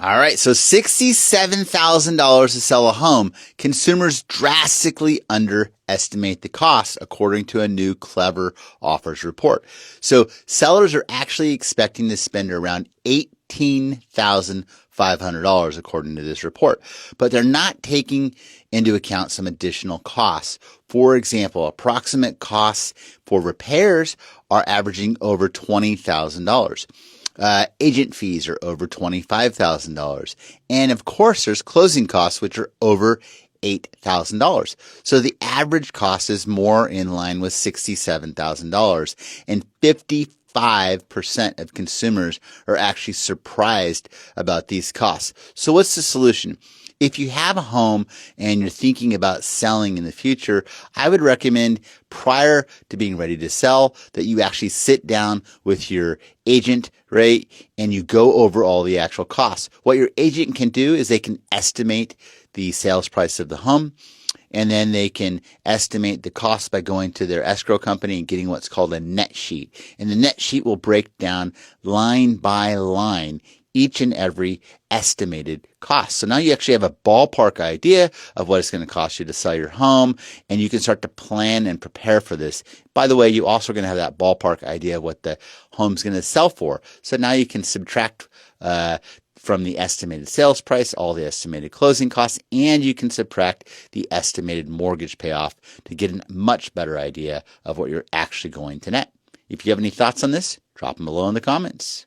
All right, so $67,000 to sell a home. Consumers drastically underestimate the cost, according to a new Clever Offers report. So sellers are actually expecting to spend around $18,500, according to this report. But they're not taking into account some additional costs. For example, approximate costs for repairs are averaging over $20,000. Agent fees are over $25,000. And of course, there's closing costs, which are over $8,000. So the average cost is more in line with $67,000. And 55% of consumers are actually surprised about these costs. So what's the solution? If you have a home and you're thinking about selling in the future, I would recommend prior to being ready to sell that you actually sit down with your agent, right? And you go over all the actual costs. What your agent can do is they can estimate the sales price of the home, and then they can estimate the cost by going to their escrow company and getting what's called a net sheet. And the net sheet will break down line by line each and every estimated cost. So now you actually have a ballpark idea of what it's going to cost you to sell your home, and you can start to plan and prepare for this. By the way, you also are going to have that ballpark idea of what the home's going to sell for. So now you can subtract from the estimated sales price all the estimated closing costs, and you can subtract the estimated mortgage payoff to get a much better idea of what you're actually going to net. If you have any thoughts on this, drop them below in the comments.